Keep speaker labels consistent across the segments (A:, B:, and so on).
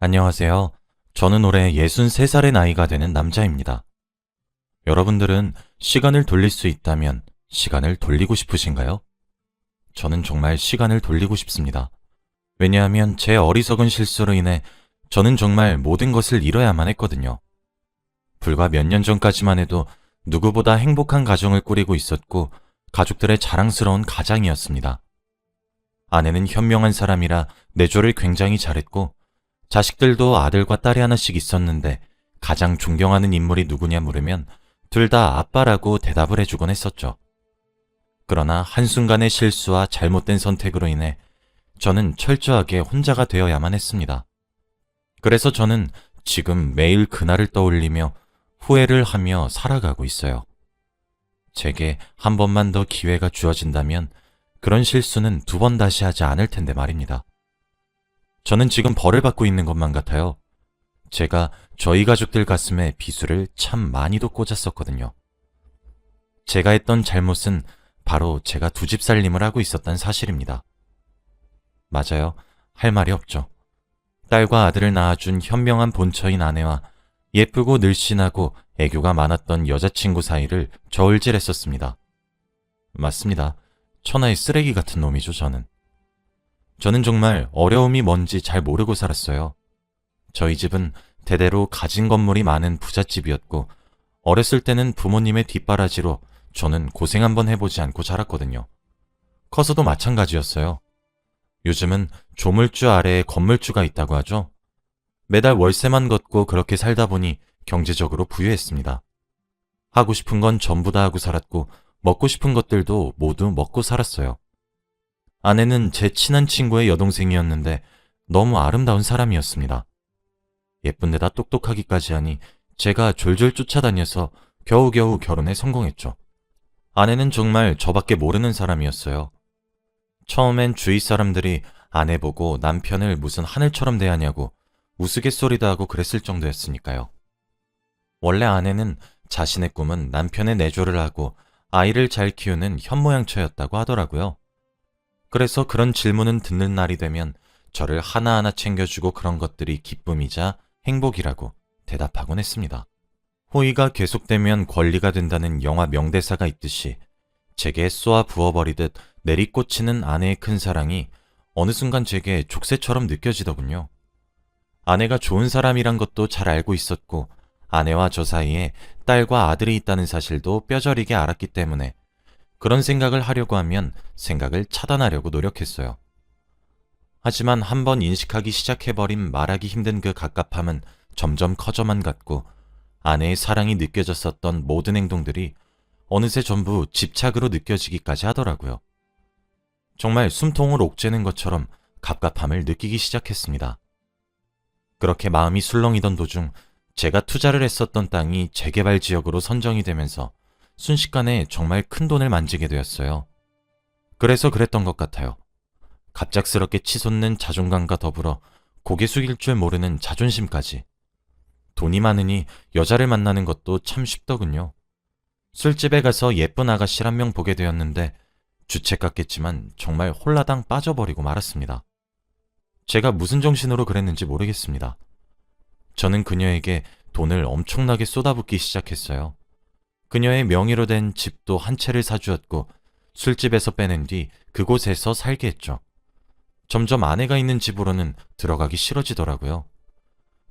A: 안녕하세요. 저는 올해 63살의 나이가 되는 남자입니다. 여러분들은 시간을 돌릴 수 있다면 시간을 돌리고 싶으신가요? 저는 정말 시간을 돌리고 싶습니다. 왜냐하면 제 어리석은 실수로 인해 저는 정말 모든 것을 잃어야만 했거든요. 불과 몇 년 전까지만 해도 누구보다 행복한 가정을 꾸리고 있었고 가족들의 자랑스러운 가장이었습니다. 아내는 현명한 사람이라 내조를 굉장히 잘했고 자식들도 아들과 딸이 하나씩 있었는데 가장 존경하는 인물이 누구냐 물으면 둘 다 아빠라고 대답을 해주곤 했었죠. 그러나 한순간의 실수와 잘못된 선택으로 인해 저는 철저하게 혼자가 되어야만 했습니다. 그래서 저는 지금 매일 그날을 떠올리며 후회를 하며 살아가고 있어요. 제게 한 번만 더 기회가 주어진다면 그런 실수는 두 번 다시 하지 않을 텐데 말입니다. 저는 지금 벌을 받고 있는 것만 같아요. 제가 저희 가족들 가슴에 비수를 참 많이도 꽂았었거든요. 제가 했던 잘못은 바로 제가 두 집 살림을 하고 있었단 사실입니다. 맞아요. 할 말이 없죠. 딸과 아들을 낳아준 현명한 본처인 아내와 예쁘고 늘씬하고 애교가 많았던 여자친구 사이를 저울질했었습니다. 맞습니다. 천하의 쓰레기 같은 놈이죠, 저는. 저는 정말 어려움이 뭔지 잘 모르고 살았어요. 저희 집은 대대로 가진 건물이 많은 부잣집이었고 어렸을 때는 부모님의 뒷바라지로 저는 고생 한번 해보지 않고 자랐거든요. 커서도 마찬가지였어요. 요즘은 조물주 아래에 건물주가 있다고 하죠. 매달 월세만 걷고 그렇게 살다 보니 경제적으로 부유했습니다. 하고 싶은 건 전부 다 하고 살았고 먹고 싶은 것들도 모두 먹고 살았어요. 아내는 제 친한 친구의 여동생이었는데 너무 아름다운 사람이었습니다. 예쁜데다 똑똑하기까지 하니 제가 졸졸 쫓아다녀서 겨우겨우 결혼에 성공했죠. 아내는 정말 저밖에 모르는 사람이었어요. 처음엔 주위 사람들이 아내 보고 남편을 무슨 하늘처럼 대하냐고 우스갯소리도 하고 그랬을 정도였으니까요. 원래 아내는 자신의 꿈은 남편의 내조를 하고 아이를 잘 키우는 현모양처였다고 하더라고요. 그래서 그런 질문은 듣는 날이 되면 저를 하나하나 챙겨주고 그런 것들이 기쁨이자 행복이라고 대답하곤 했습니다. 호의가 계속되면 권리가 된다는 영화 명대사가 있듯이 제게 쏘아 부어버리듯 내리꽂히는 아내의 큰 사랑이 어느 순간 제게 족쇄처럼 느껴지더군요. 아내가 좋은 사람이란 것도 잘 알고 있었고 아내와 저 사이에 딸과 아들이 있다는 사실도 뼈저리게 알았기 때문에 그런 생각을 하려고 하면 생각을 차단하려고 노력했어요. 하지만 한번 인식하기 시작해버린 말하기 힘든 그 갑갑함은 점점 커져만 갔고 아내의 사랑이 느껴졌었던 모든 행동들이 어느새 전부 집착으로 느껴지기까지 하더라고요. 정말 숨통을 옥죄는 것처럼 갑갑함을 느끼기 시작했습니다. 그렇게 마음이 술렁이던 도중 제가 투자를 했었던 땅이 재개발 지역으로 선정이 되면서 순식간에 정말 큰 돈을 만지게 되었어요. 그래서 그랬던 것 같아요. 갑작스럽게 치솟는 자존감과 더불어 고개 숙일 줄 모르는 자존심까지. 돈이 많으니 여자를 만나는 것도 참 쉽더군요. 술집에 가서 예쁜 아가씨 한 명 보게 되었는데 주책 같겠지만 정말 홀라당 빠져버리고 말았습니다. 제가 무슨 정신으로 그랬는지 모르겠습니다. 저는 그녀에게 돈을 엄청나게 쏟아붓기 시작했어요. 그녀의 명의로 된 집도 한 채를 사주었고 술집에서 빼낸 뒤 그곳에서 살게 했죠. 점점 아내가 있는 집으로는 들어가기 싫어지더라고요.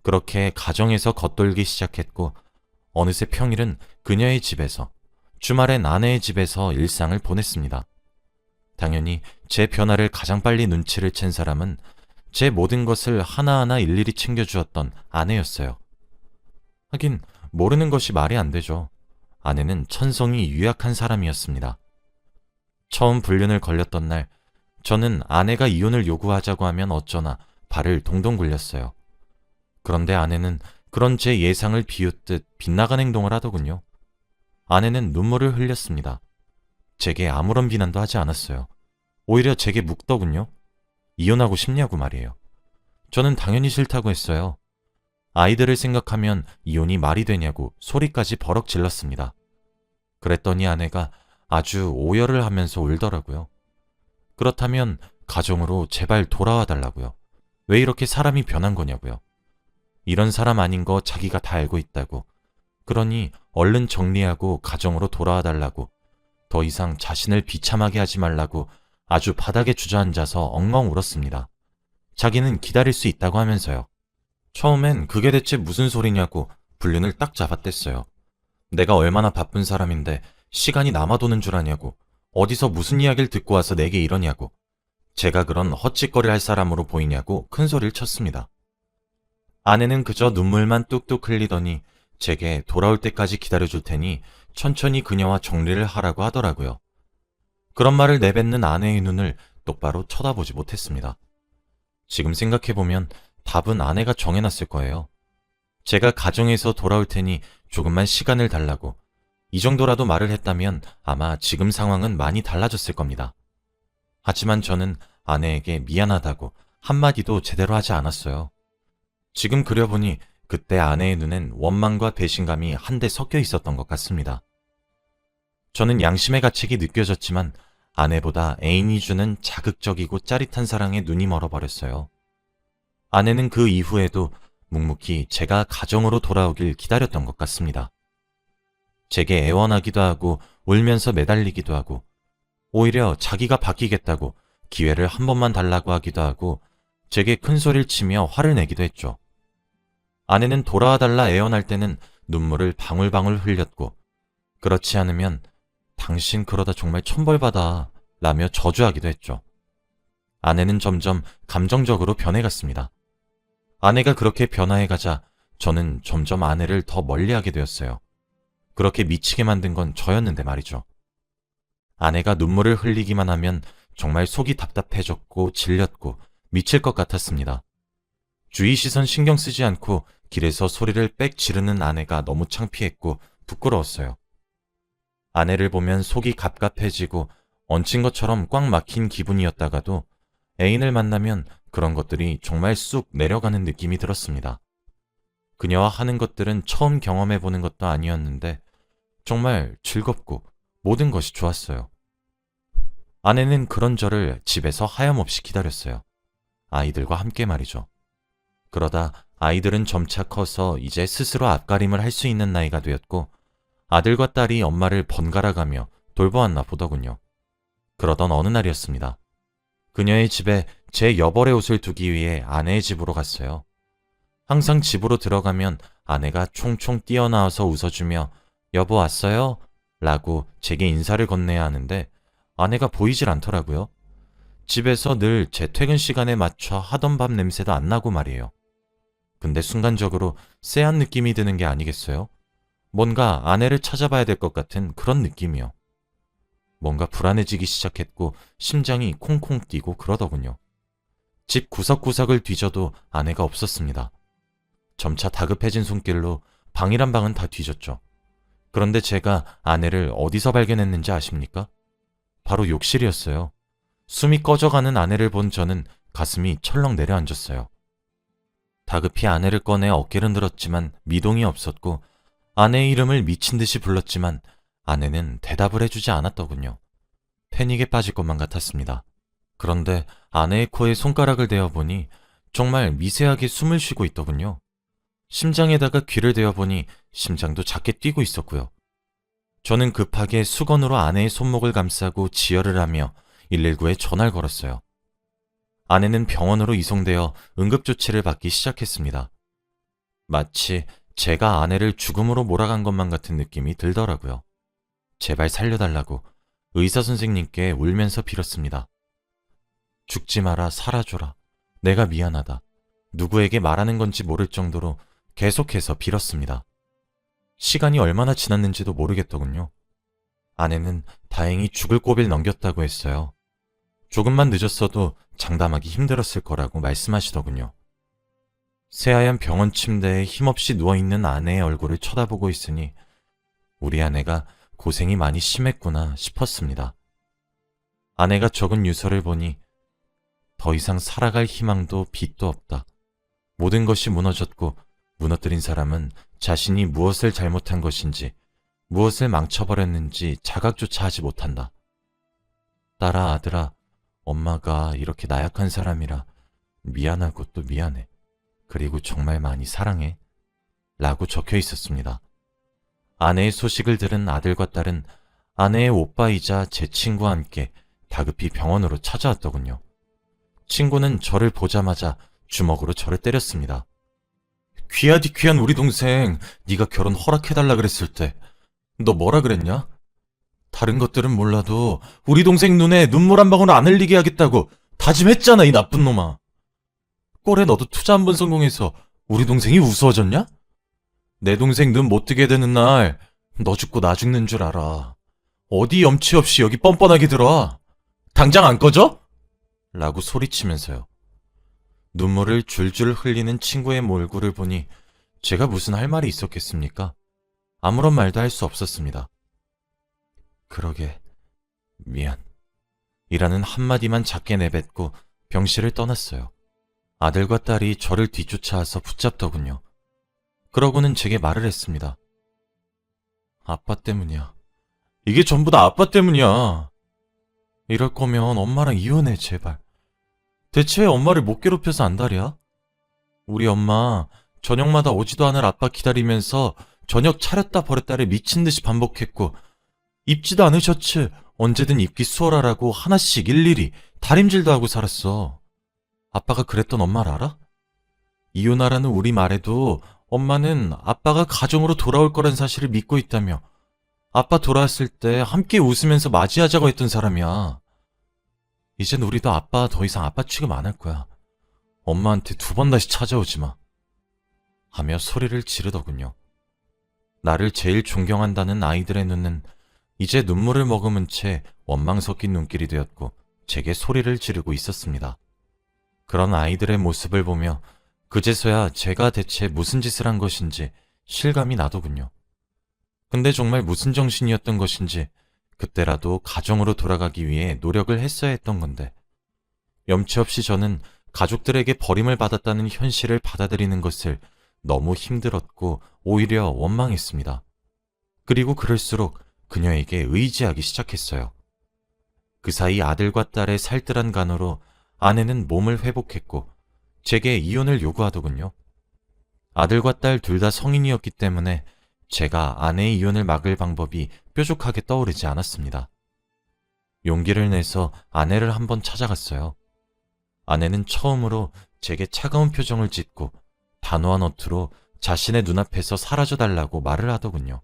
A: 그렇게 가정에서 겉돌기 시작했고 어느새 평일은 그녀의 집에서, 주말엔 아내의 집에서 일상을 보냈습니다. 당연히 제 변화를 가장 빨리 눈치를 챈 사람은 제 모든 것을 하나하나 일일이 챙겨주었던 아내였어요. 하긴 모르는 것이 말이 안 되죠. 아내는 천성이 유약한 사람이었습니다. 처음 불륜을 걸렸던 날 저는 아내가 이혼을 요구하자고 하면 어쩌나 발을 동동 굴렸어요. 그런데 아내는 그런 제 예상을 비웃듯 빗나간 행동을 하더군요. 아내는 눈물을 흘렸습니다. 제게 아무런 비난도 하지 않았어요. 오히려 제게 묻더군요. 이혼하고 싶냐고 말이에요. 저는 당연히 싫다고 했어요. 아이들을 생각하면 이혼이 말이 되냐고 소리까지 버럭 질렀습니다. 그랬더니 아내가 아주 오열을 하면서 울더라고요. 그렇다면 가정으로 제발 돌아와 달라고요. 왜 이렇게 사람이 변한 거냐고요. 이런 사람 아닌 거 자기가 다 알고 있다고. 그러니 얼른 정리하고 가정으로 돌아와 달라고. 더 이상 자신을 비참하게 하지 말라고 아주 바닥에 주저앉아서 엉엉 울었습니다. 자기는 기다릴 수 있다고 하면서요. 처음엔 그게 대체 무슨 소리냐고 불륜을 딱 잡아댔어요. 내가 얼마나 바쁜 사람인데 시간이 남아도는 줄 아냐고. 어디서 무슨 이야기를 듣고 와서 내게 이러냐고. 제가 그런 헛짓거리 할 사람으로 보이냐고 큰 소리를 쳤습니다. 아내는 그저 눈물만 뚝뚝 흘리더니 제게 돌아올 때까지 기다려줄 테니 천천히 그녀와 정리를 하라고 하더라고요. 그런 말을 내뱉는 아내의 눈을 똑바로 쳐다보지 못했습니다. 지금 생각해보면 답은 아내가 정해놨을 거예요. 제가 가정에서 돌아올 테니 조금만 시간을 달라고. 이 정도라도 말을 했다면 아마 지금 상황은 많이 달라졌을 겁니다. 하지만 저는 아내에게 미안하다고 한마디도 제대로 하지 않았어요. 지금 그려보니 그때 아내의 눈엔 원망과 배신감이 한데 섞여 있었던 것 같습니다. 저는 양심의 가책이 느껴졌지만 아내보다 애인이 주는 자극적이고 짜릿한 사랑에 눈이 멀어버렸어요. 아내는 그 이후에도 묵묵히 제가 가정으로 돌아오길 기다렸던 것 같습니다. 제게 애원하기도 하고 울면서 매달리기도 하고 오히려 자기가 바뀌겠다고 기회를 한 번만 달라고 하기도 하고 제게 큰 소리를 치며 화를 내기도 했죠. 아내는 돌아와 달라 애원할 때는 눈물을 방울방울 흘렸고 그렇지 않으면 당신 그러다 정말 천벌받아 라며 저주하기도 했죠. 아내는 점점 감정적으로 변해갔습니다. 아내가 그렇게 변화해가자 저는 점점 아내를 더 멀리하게 되었어요. 그렇게 미치게 만든 건 저였는데 말이죠. 아내가 눈물을 흘리기만 하면 정말 속이 답답해졌고 질렸고 미칠 것 같았습니다. 주위 시선 신경 쓰지 않고 길에서 소리를 빽 지르는 아내가 너무 창피했고 부끄러웠어요. 아내를 보면 속이 갑갑해지고 얹힌 것처럼 꽉 막힌 기분이었다가도 애인을 만나면 그런 것들이 정말 쑥 내려가는 느낌이 들었습니다. 그녀와 하는 것들은 처음 경험해보는 것도 아니었는데 정말 즐겁고 모든 것이 좋았어요. 아내는 그런 저를 집에서 하염없이 기다렸어요. 아이들과 함께 말이죠. 그러다 아이들은 점차 커서 이제 스스로 앞가림을 할 수 있는 나이가 되었고 아들과 딸이 엄마를 번갈아가며 돌보았나 보더군요. 그러던 어느 날이었습니다. 그녀의 집에 제 여벌의 옷을 두기 위해 아내의 집으로 갔어요. 항상 집으로 들어가면 아내가 총총 뛰어나와서 웃어주며 여보 왔어요? 라고 제게 인사를 건네야 하는데 아내가 보이질 않더라고요. 집에서 늘 제 퇴근 시간에 맞춰 하던 밥 냄새도 안 나고 말이에요. 근데 순간적으로 쎄한 느낌이 드는 게 아니겠어요? 뭔가 아내를 찾아봐야 될 것 같은 그런 느낌이요. 뭔가 불안해지기 시작했고 심장이 콩콩 뛰고 그러더군요. 집 구석구석을 뒤져도 아내가 없었습니다. 점차 다급해진 손길로 방이란 방은 다 뒤졌죠. 그런데 제가 아내를 어디서 발견했는지 아십니까? 바로 욕실이었어요. 숨이 꺼져가는 아내를 본 저는 가슴이 철렁 내려앉았어요. 다급히 아내를 꺼내 어깨를 늘었지만 미동이 없었고 아내의 이름을 미친 듯이 불렀지만 아내는 대답을 해주지 않았더군요. 패닉에 빠질 것만 같았습니다. 그런데 아내의 코에 손가락을 대어보니 정말 미세하게 숨을 쉬고 있더군요. 심장에다가 귀를 대어보니 심장도 작게 뛰고 있었고요. 저는 급하게 수건으로 아내의 손목을 감싸고 지혈을 하며 119에 전화를 걸었어요. 아내는 병원으로 이송되어 응급조치를 받기 시작했습니다. 마치 제가 아내를 죽음으로 몰아간 것만 같은 느낌이 들더라고요. 제발 살려달라고 의사 선생님께 울면서 빌었습니다. 죽지 마라, 살아줘라. 내가 미안하다. 누구에게 말하는 건지 모를 정도로 계속해서 빌었습니다. 시간이 얼마나 지났는지도 모르겠더군요. 아내는 다행히 죽을 고비를 넘겼다고 했어요. 조금만 늦었어도 장담하기 힘들었을 거라고 말씀하시더군요. 새하얀 병원 침대에 힘없이 누워있는 아내의 얼굴을 쳐다보고 있으니 우리 아내가 고생이 많이 심했구나 싶었습니다. 아내가 적은 유서를 보니 더 이상 살아갈 희망도 빛도 없다. 모든 것이 무너졌고 무너뜨린 사람은 자신이 무엇을 잘못한 것인지 무엇을 망쳐버렸는지 자각조차 하지 못한다. 딸아, 아들아, 엄마가 이렇게 나약한 사람이라 미안하고 또 미안해. 그리고 정말 많이 사랑해. 라고 적혀 있었습니다. 아내의 소식을 들은 아들과 딸은 아내의 오빠이자 제 친구와 함께 다급히 병원으로 찾아왔더군요. 친구는 저를 보자마자 주먹으로 저를 때렸습니다. 귀하디 귀한 우리 동생, 네가 결혼 허락해달라 그랬을 때 너 뭐라 그랬냐? 다른 것들은 몰라도 우리 동생 눈에 눈물 한 방울 안 흘리게 하겠다고 다짐했잖아, 이 나쁜 놈아. 꼴에 너도 투자 한 번 성공해서 우리 동생이 우스워졌냐? 내 동생 눈 못 뜨게 되는 날 너 죽고 나 죽는 줄 알아. 어디 염치 없이 여기 뻔뻔하게 들어와. 당장 안 꺼져? 라고 소리치면서요. 눈물을 줄줄 흘리는 친구의 몰골을 보니 제가 무슨 할 말이 있었겠습니까? 아무런 말도 할 수 없었습니다. 그러게, 미안. 이라는 한마디만 작게 내뱉고 병실을 떠났어요. 아들과 딸이 저를 뒤쫓아와서 붙잡더군요. 그러고는 제게 말을 했습니다. 아빠 때문이야. 이게 전부 다 아빠 때문이야. 이럴 거면 엄마랑 이혼해, 제발. 대체 왜 엄마를 못 괴롭혀서 안달이야? 우리 엄마 저녁마다 오지도 않을 아빠 기다리면서 저녁 차렸다 버렸다를 미친 듯이 반복했고, 입지도 않을 셔츠 언제든 입기 수월하라고 하나씩 일일이 다림질도 하고 살았어. 아빠가 그랬던 엄마를 알아? 이혼하라는 우리 말에도 엄마는 아빠가 가정으로 돌아올 거란 사실을 믿고 있다며 아빠 돌아왔을 때 함께 웃으면서 맞이하자고 했던 사람이야. 이젠 우리도 아빠 더 이상 아빠 취급 안 할 거야. 엄마한테 두 번 다시 찾아오지 마. 하며 소리를 지르더군요. 나를 제일 존경한다는 아이들의 눈은 이제 눈물을 머금은 채 원망 섞인 눈길이 되었고 제게 소리를 지르고 있었습니다. 그런 아이들의 모습을 보며 그제서야 제가 대체 무슨 짓을 한 것인지 실감이 나더군요. 근데 정말 무슨 정신이었던 것인지 그때라도 가정으로 돌아가기 위해 노력을 했어야 했던 건데, 염치 없이 저는 가족들에게 버림을 받았다는 현실을 받아들이는 것을 너무 힘들었고 오히려 원망했습니다. 그리고 그럴수록 그녀에게 의지하기 시작했어요. 그 사이 아들과 딸의 살뜰한 간호로 아내는 몸을 회복했고 제게 이혼을 요구하더군요. 아들과 딸 둘 다 성인이었기 때문에 제가 아내의 이혼을 막을 방법이 뾰족하게 떠오르지 않았습니다. 용기를 내서 아내를 한번 찾아갔어요. 아내는 처음으로 제게 차가운 표정을 짓고 단호한 어투로 자신의 눈앞에서 사라져달라고 말을 하더군요.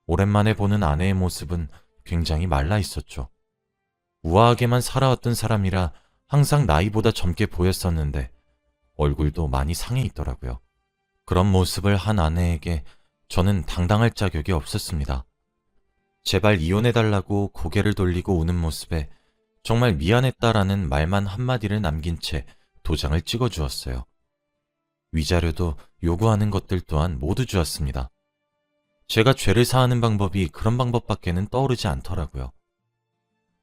A: 오랜만에 보는 아내의 모습은 굉장히 말라 있었죠. 우아하게만 살아왔던 사람이라 항상 나이보다 젊게 보였었는데 얼굴도 많이 상해 있더라고요. 그런 모습을 한 아내에게 저는 당당할 자격이 없었습니다. 제발 이혼해달라고 고개를 돌리고 우는 모습에 정말 미안했다라는 말만 한마디를 남긴 채 도장을 찍어주었어요. 위자료도 요구하는 것들 또한 모두 주었습니다. 제가 죄를 사하는 방법이 그런 방법밖에는 떠오르지 않더라고요.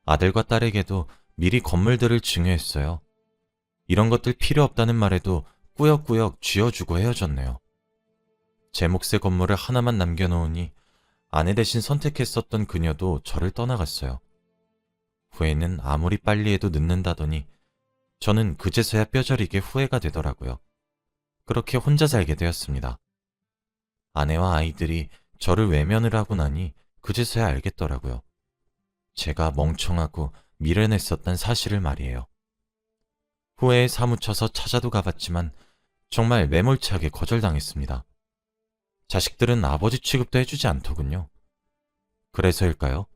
A: 아들과 딸에게도 미리 건물들을 증여했어요. 이런 것들 필요 없다는 말에도 꾸역꾸역 쥐어주고 헤어졌네요. 제 몫의 건물을 하나만 남겨놓으니 아내 대신 선택했었던 그녀도 저를 떠나갔어요. 후회는 아무리 빨리 해도 늦는다더니 저는 그제서야 뼈저리게 후회가 되더라고요. 그렇게 혼자 살게 되었습니다. 아내와 아이들이 저를 외면을 하고 나니 그제서야 알겠더라고요. 제가 멍청하고 미련했었단 사실을 말이에요. 후회에 사무쳐서 찾아도 가봤지만 정말 매몰차게 거절당했습니다. 자식들은 아버지 취급도 해주지 않더군요. 그래서일까요?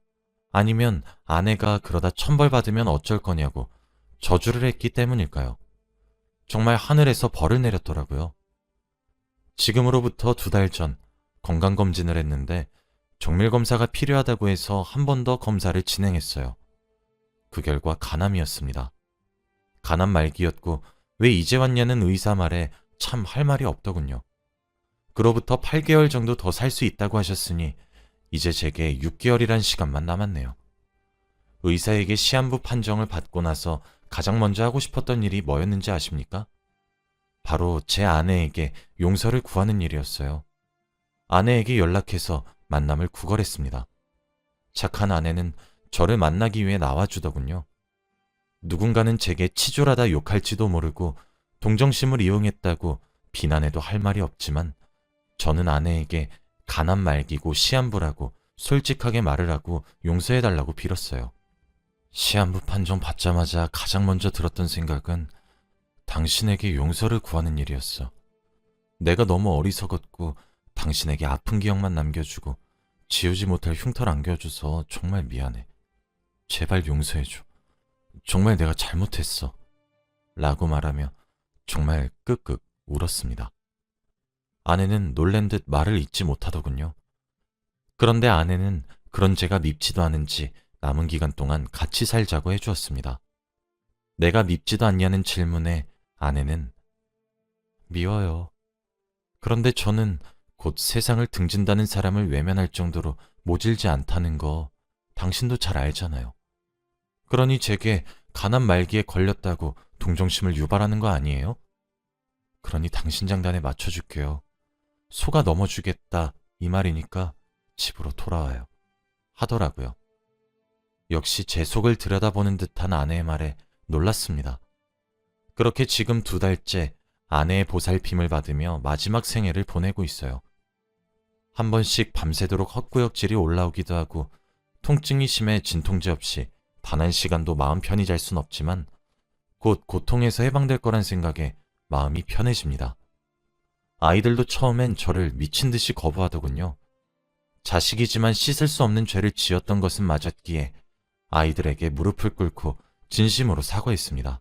A: 아니면 아내가 그러다 천벌 받으면 어쩔 거냐고 저주를 했기 때문일까요? 정말 하늘에서 벌을 내렸더라고요. 지금으로부터 2달 전 건강검진을 했는데 정밀검사가 필요하다고 해서 한 번 더 검사를 진행했어요. 그 결과 간암이었습니다. 간암 말기였고 왜 이제 왔냐는 의사 말에 참 할 말이 없더군요. 그로부터 8개월 정도 더 살 수 있다고 하셨으니 이제 제게 6개월이란 시간만 남았네요. 의사에게 시한부 판정을 받고 나서 가장 먼저 하고 싶었던 일이 뭐였는지 아십니까? 바로 제 아내에게 용서를 구하는 일이었어요. 아내에게 연락해서 만남을 구걸했습니다. 착한 아내는 저를 만나기 위해 나와주더군요. 누군가는 제게 치졸하다 욕할지도 모르고 동정심을 이용했다고 비난해도 할 말이 없지만 저는 아내에게 가난 말기고 시한부라고 솔직하게 말을 하고 용서해달라고 빌었어요. 시한부 판정 받자마자 가장 먼저 들었던 생각은 당신에게 용서를 구하는 일이었어. 내가 너무 어리석었고 당신에게 아픈 기억만 남겨주고 지우지 못할 흉터를 안겨줘서 정말 미안해. 제발 용서해줘. 정말 내가 잘못했어. 라고 말하며 정말 끄끄 울었습니다. 아내는 놀란 듯 말을 잇지 못하더군요. 그런데 아내는 그런 제가 밉지도 않은지 남은 기간 동안 같이 살자고 해주었습니다. 내가 밉지도 않냐는 질문에 아내는 미워요. 그런데 저는 곧 세상을 등진다는 사람을 외면할 정도로 모질지 않다는 거 당신도 잘 알잖아요. 그러니 제게 가난 말기에 걸렸다고 동정심을 유발하는 거 아니에요? 그러니 당신 장단에 맞춰줄게요. 속아 넘어주겠다 이 말이니까 집으로 돌아와요. 하더라고요. 역시 제 속을 들여다보는 듯한 아내의 말에 놀랐습니다. 그렇게 지금 2달째 아내의 보살핌을 받으며 마지막 생애를 보내고 있어요. 한 번씩 밤새도록 헛구역질이 올라오기도 하고 통증이 심해 진통제 없이 단 한 시간도 마음 편히 잘 순 없지만 곧 고통에서 해방될 거란 생각에 마음이 편해집니다. 아이들도 처음엔 저를 미친 듯이 거부하더군요. 자식이지만 씻을 수 없는 죄를 지었던 것은 맞았기에 아이들에게 무릎을 꿇고 진심으로 사과했습니다.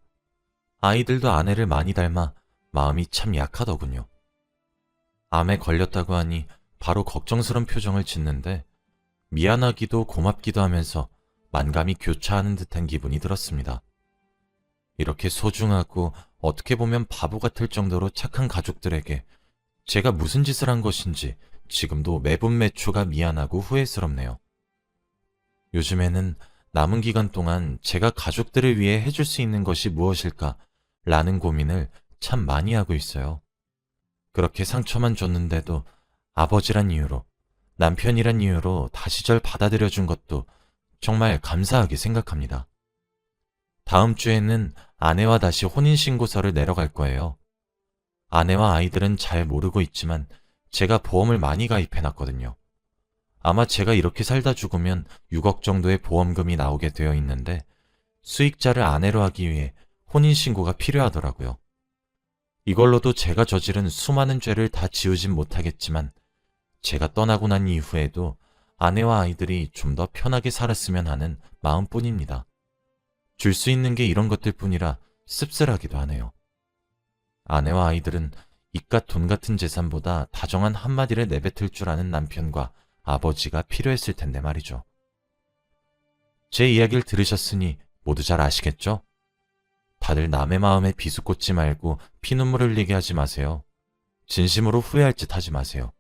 A: 아이들도 아내를 많이 닮아 마음이 참 약하더군요. 암에 걸렸다고 하니 바로 걱정스런 표정을 짓는데 미안하기도 고맙기도 하면서 만감이 교차하는 듯한 기분이 들었습니다. 이렇게 소중하고 어떻게 보면 바보 같을 정도로 착한 가족들에게 제가 무슨 짓을 한 것인지 지금도 매분매초가 미안하고 후회스럽네요. 요즘에는 남은 기간 동안 제가 가족들을 위해 해줄 수 있는 것이 무엇일까 라는 고민을 참 많이 하고 있어요. 그렇게 상처만 줬는데도 아버지란 이유로, 남편이란 이유로 다시 절 받아들여준 것도 정말 감사하게 생각합니다. 다음 주에는 아내와 다시 혼인신고서를 내러 갈 거예요. 아내와 아이들은 잘 모르고 있지만 제가 보험을 많이 가입해놨거든요. 아마 제가 이렇게 살다 죽으면 6억 정도의 보험금이 나오게 되어 있는데 수익자를 아내로 하기 위해 혼인신고가 필요하더라고요. 이걸로도 제가 저지른 수많은 죄를 다 지우진 못하겠지만 제가 떠나고 난 이후에도 아내와 아이들이 좀 더 편하게 살았으면 하는 마음뿐입니다. 줄 수 있는 게 이런 것들 뿐이라 씁쓸하기도 하네요. 아내와 아이들은 이깟 돈 같은 재산보다 다정한 한마디를 내뱉을 줄 아는 남편과 아버지가 필요했을 텐데 말이죠. 제 이야기를 들으셨으니 모두 잘 아시겠죠? 다들 남의 마음에 비수꽂지 말고 피눈물 흘리게 하지 마세요. 진심으로 후회할 짓 하지 마세요.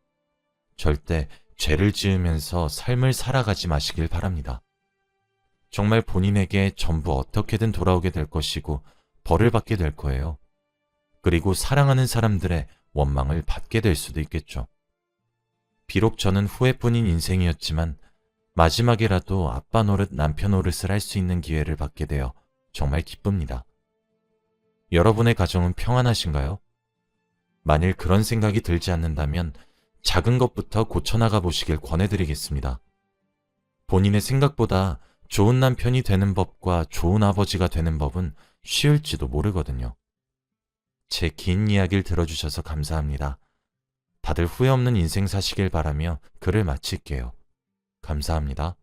A: 절대 죄를 지으면서 삶을 살아가지 마시길 바랍니다. 정말 본인에게 전부 어떻게든 돌아오게 될 것이고 벌을 받게 될 거예요. 그리고 사랑하는 사람들의 원망을 받게 될 수도 있겠죠. 비록 저는 후회뿐인 인생이었지만 마지막이라도 아빠 노릇 남편 노릇을 할 수 있는 기회를 받게 되어 정말 기쁩니다. 여러분의 가정은 평안하신가요? 만일 그런 생각이 들지 않는다면 작은 것부터 고쳐나가 보시길 권해드리겠습니다. 본인의 생각보다 좋은 남편이 되는 법과 좋은 아버지가 되는 법은 쉬울지도 모르거든요. 제 긴 이야기를 들어주셔서 감사합니다. 다들 후회 없는 인생 사시길 바라며 글을 마칠게요. 감사합니다.